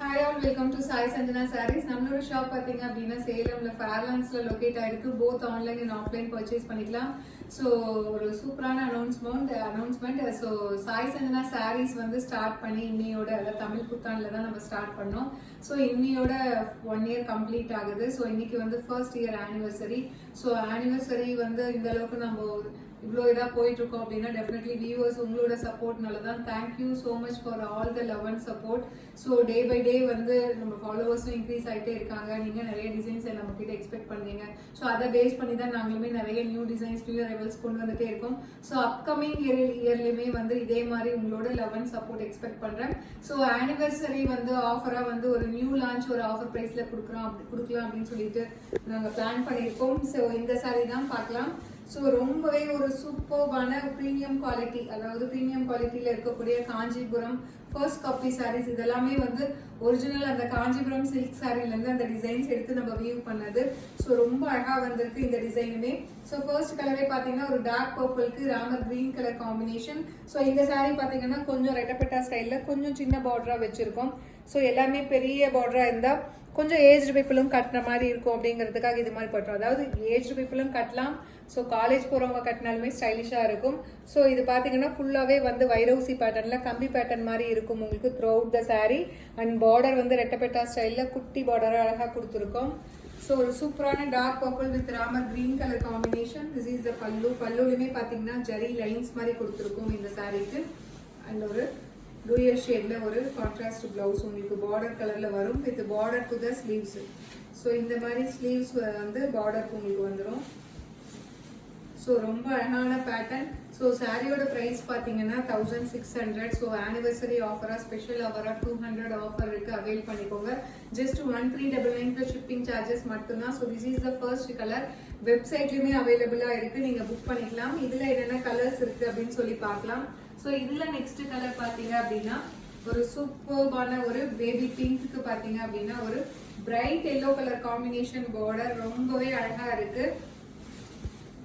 Hi all, welcome to Sai Sanjana Sarees. நம்மளோட shop பாத்தீங்க அப்படின்னா சேலம்ல ஃபேர்லாண்ட்ஸ்ல லொகேட் ஆயிருக்கு. Both online and offline purchase பண்ணிக்கலாம். ஸோ ஒரு சூப்பரான அனௌன்ஸ்மெண்ட். ஸோ சாய் சஞ்சனா சாரீஸ் வந்து ஸ்டார்ட் பண்ணி இன்னையோட அதாவது தமிழ் புத்தாண்டுல தான் நம்ம ஸ்டார்ட் பண்ணோம். ஸோ இன்னையோட 1 year கம்ப்ளீட் ஆகுது. ஸோ இன்னைக்கு வந்து first year anniversary. So anniversary வந்து இந்த அளவுக்கு நம்ம இவ்வளோ இதாக போயிட்டு இருக்கோம் அப்படின்னா டெஃபினெட்லி வியூவர்ஸ் உங்களோட சப்போர்ட்னால தான். Thank you so much for all the love and support. So day by day வந்து நம்ம ஃபாலோவர்ஸும் இன்க்ரீஸ் ஆகிட்டே இருக்காங்க. நீங்கள் நிறைய டிசைன்ஸை நம்ம கிட்ட எக்ஸ்பெக்ட் பண்ணுறீங்க. ஸோ அதை பேஸ் பண்ணி தான் நாங்களுமே நிறைய நியூ டிசைன்ஸ் நியூ அரைவல்ஸ் கொண்டு வந்துட்டே இருக்கோம். ஸோ அப்கமிங் இயர்லையுமே வந்து இதே மாதிரி உங்களோட லவ் அண்ட் சப்போர்ட் எக்ஸ்பெக்ட் பண்ணுறேன். ஸோ ஆனிவர்சரி வந்து ஆஃபராக வந்து ஒரு நியூ லான்ச் ஒரு ஆஃபர் ப்ரைஸில் கொடுக்கலாம் அப்படின்னு சொல்லிட்டு நாங்கள் பிளான் பண்ணியிருக்கோம். ஸோ இந்த சாரி தான் பார்க்கலாம். ஸோ ரொம்பவே ஒரு சூப்பர்பான ப்ரீமியம் குவாலிட்டி, அதாவது ப்ரீமியம் குவாலிட்டியில் இருக்கக்கூடிய காஞ்சிபுரம் ஃபர்ஸ்ட் காப்பி சாரீஸ் இதெல்லாமே வந்து ஒரிஜினல் அந்த காஞ்சிபுரம் சில்க் சாரிலேருந்து அந்த டிசைன்ஸ் எடுத்து நம்ம வியூ பண்ணது. ஸோ ரொம்ப அழகாக வந்திருக்கு இந்த டிசைனுமே. ஸோ ஃபர்ஸ்ட் கலரே பார்த்தீங்கன்னா ஒரு டார்க் பர்பிள்க்கு ராமர் கிரீன் கலர் காம்பினேஷன். ஸோ இந்த சாரீ பார்த்தீங்கன்னா கொஞ்சம் ரெட்டப்பட்டா ஸ்டைலில் கொஞ்சம் சின்ன பார்டராக வச்சுருக்கோம். ஸோ எல்லாமே பெரிய பார்டராக இருந்தால் கொஞ்சம் ஏஜ்டு பீப்புளும் கட்டுற மாதிரி இருக்கும் அப்படிங்கிறதுக்காக இது மாதிரி போட்டோம். அதாவது ஏஜ்டு பீப்புளும் கட்டலாம். ஸோ காலேஜ் போகிறவங்க கட்டினாலுமே ஸ்டைலிஷாக இருக்கும். ஸோ இது பார்த்தீங்கன்னா ஃபுல்லாகவே வந்து வைரவுசி பேட்டர்னில் கம்பி பேட்டர்ன் மாதிரி இருக்கும் உங்களுக்கு through out the sari. And border வந்து ரெட்டப்பெட்டா ஸ்டைலில் குட்டி பார்டராக அழகாக கொடுத்துருக்கோம். ஸோ ஒரு சூப்பரான dark purple with Ramar green colour combination. This is the pallu. பல்லுலையுமே பார்த்தீங்கன்னா ஜரி லைன்ஸ் மாதிரி கொடுத்துருக்கும் இந்த சாரீக்கு. அண்ட் ஒரு டூயர் ஷேடில் ஒரு கான்ட்ராஸ்ட் பிளவுஸ் உங்களுக்கு பார்டர் கலரில் வரும் with border to the sleeves. So இந்த மாதிரி ஸ்லீவ்ஸ் வந்து பார்டருக்கு உங்களுக்கு வந்துடும். ஸோ ரொம்ப அழகான பேட்டர்ன். ஸோ சாரியோட ப்ரைஸ் பார்த்தீங்கன்னா 1600. ஸோ ஆனிவர்சரி ஆஃபராக ஸ்பெஷல் ஆஃபராக 200 ஆஃபர் இருக்குது. அவைல் பண்ணிக்கோங்க. ஜஸ்ட் 1399 ப்ளஸ் ஷிப்பிங் சார்ஜஸ் மட்டும்தான். So this is the first colour. வெப்சைட்லையுமே அவைலபிளாக இருக்குது, நீங்கள் புக் பண்ணிக்கலாம். இதில் என்னென்ன கலர்ஸ் இருக்குது அப்படின்னு சொல்லி பார்க்கலாம். ஸோ இதில் நெக்ஸ்ட் கலர் பார்த்தீங்க அப்படின்னா ஒரு சூப்பர்பான ஒரு பேபி பிங்க்கு பார்த்தீங்க அப்படின்னா ஒரு bright yellow colour combination border ரொம்பவே அழகாக இருக்குது.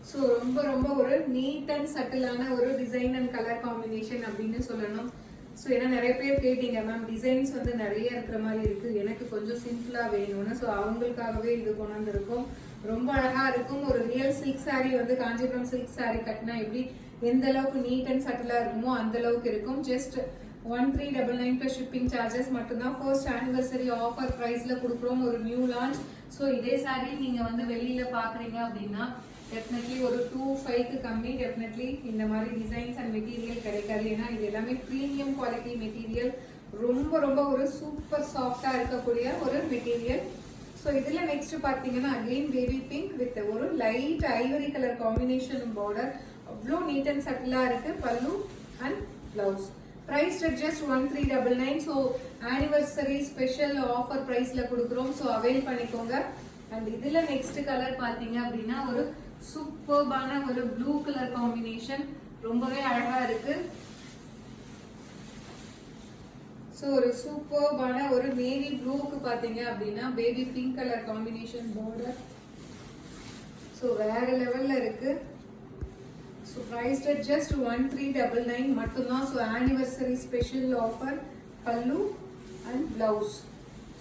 ஸோ ரொம்ப ரொம்ப ஒரு நீட் அண்ட் சட்டிலான ஒரு டிசைன் அண்ட் கலர் காம்பினேஷன் அப்படின்னு சொல்லணும். ஸோ ஏன்னா நிறைய பேர் கேட்டீங்க மேம் டிசைன்ஸ் வந்து நிறைய இருக்கிற மாதிரி இருக்குது, எனக்கு கொஞ்சம் சிம்பிளாக வேணும்னு. ஸோ அவங்களுக்காகவே இது கொண்டு வந்திருக்கும். ரொம்ப அழகாக இருக்கும். ஒரு ரியல் சில்க் சாரீ வந்து காஞ்சிபுரம் சில்க் சாரீ கட்டினா எப்படி எந்த அளவுக்கு நீட் அண்ட் சட்டிலாக இருக்குமோ அந்த அளவுக்கு இருக்கும். ஜஸ்ட் 1399 ப்ளஸ் ஷிப்பிங் சார்ஜஸ் மட்டும்தான். ஃபர்ஸ்ட் ஆனிவர்சரி ஆஃபர் ப்ரைஸில் கொடுக்குறோம். ஒரு நியூ லான்ச். ஸோ இதே சாரீ நீங்கள் வந்து வெளியில் பார்க்குறீங்க அப்படின்னா டெஃபினெட்லி ஒரு 25க்கு கம்மி டெஃபினெட்லி இந்த மாதிரி டிசைன்ஸ் அண்ட் மெட்டீரியல் கிடைக்காது. ஏன்னா இது எல்லாமே ப்ரீமியம் குவாலிட்டி மெட்டீரியல். ரொம்ப ரொம்ப ஒரு சூப்பர் சாஃப்டாக இருக்கக்கூடிய ஒரு மெட்டீரியல். ஸோ இதில் நெக்ஸ்ட் பார்த்தீங்கன்னா அகெயின் பேபி பிங்க் வித் ஒரு light ivory colour combination border. அவ்வளோ நீட் அண்ட் சட்டிலாக இருக்குது. Pallu and blouse. Price just 1399. So anniversary special offer ப்ரைஸில் கொடுக்குறோம். ஸோ அவைல் பண்ணிக்கோங்க. அண்ட் இதில் நெக்ஸ்ட் கலர் பார்த்தீங்க அப்படின்னா ஒரு சூப்பர்பான ஒரு ப்ளூ கலர் காம்பினேஷன் ரொம்பவே அழகா இருக்கு. ஸோ ஒரு சூப்பர்பான ஒரு நேவி ப்ளூக்கு பார்த்தீங்க அப்படின்னா baby pink colour combination border. So வேற லெவல்ல இருக்கு. ஸோ ப்ரைஸ் ஜஸ்ட் 1399 மட்டும்தான். So anniversary special offer. Pallu and blouse.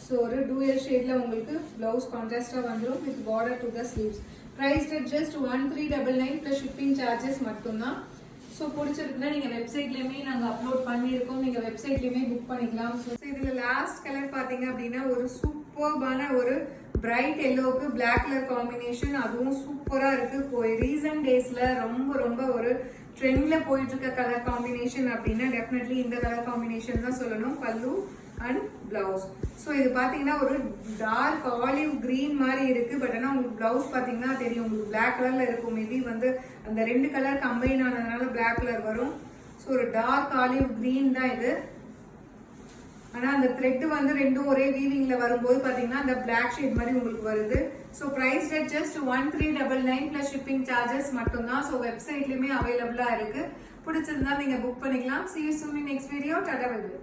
So ஒரு டூயல் ஷேட்ல உங்களுக்கு பிளவுஸ் கான்ட்ராஸ்டா வந்துடும் with border to the sleeves. Price just 1399 plus shipping charges மட்டும்தான். ஸோ பிடிச்சிருக்குன்னா நீங்கள் வெப்சைட்லேயுமே நாங்கள் அப்லோட் பண்ணியிருக்கோம், நீங்கள் வெப்சைட்லேயுமே புக் பண்ணிக்கலாம். ஸோ இதில் லாஸ்ட் கலர் பார்த்தீங்க அப்படின்னா ஒரு சூப்பர்பான ஒரு பிரைட் எல்லோவுக்கு பிளாக் கலர் காம்பினேஷன். அதுவும் சூப்பராக இருக்குது. போய் ரீசன்ட் டேஸில் ரொம்ப ரொம்ப ஒரு ட்ரெண்டில் போயிட்டு இருக்க கலர் காம்பினேஷன் அப்படின்னா டெஃபினெட்லி இந்த கலர் காம்பினேஷன் தான் சொல்லணும். பல்லு அண்ட் பிளவுஸ். ஸோ இது பார்த்தீங்கன்னா ஒரு டார்க் ஆலிவ் கிரீன் மாதிரி இருக்கு. பட் ஆனால் உங்களுக்கு பிளவுஸ் பார்த்தீங்கன்னா தெரியும் உங்களுக்கு பிளாக் கலர்ல இருக்கும். மேபி வந்து அந்த ரெண்டு கலர் கம்பைன் ஆனதுனால பிளாக் கலர் வரும். ஸோ ஒரு டார்க் ஆலிவ் கிரீன் தான் இது. ஆனால் அந்த த்ரெட் வந்து ரெண்டும் ஒரே வீவிங்ல வரும்போது பார்த்தீங்கன்னா அந்த பிளாக் ஷேட் மாதிரி உங்களுக்கு வருது. So price just 1399 plus shipping charges மட்டும்தான். ஸோ வெப்சைட்லையுமே அவைலபிளாக இருக்கு. பிடிச்சிருந்தா நீங்கள் புக் பண்ணிக்கலாம். See you soon in next video. Tata bye by.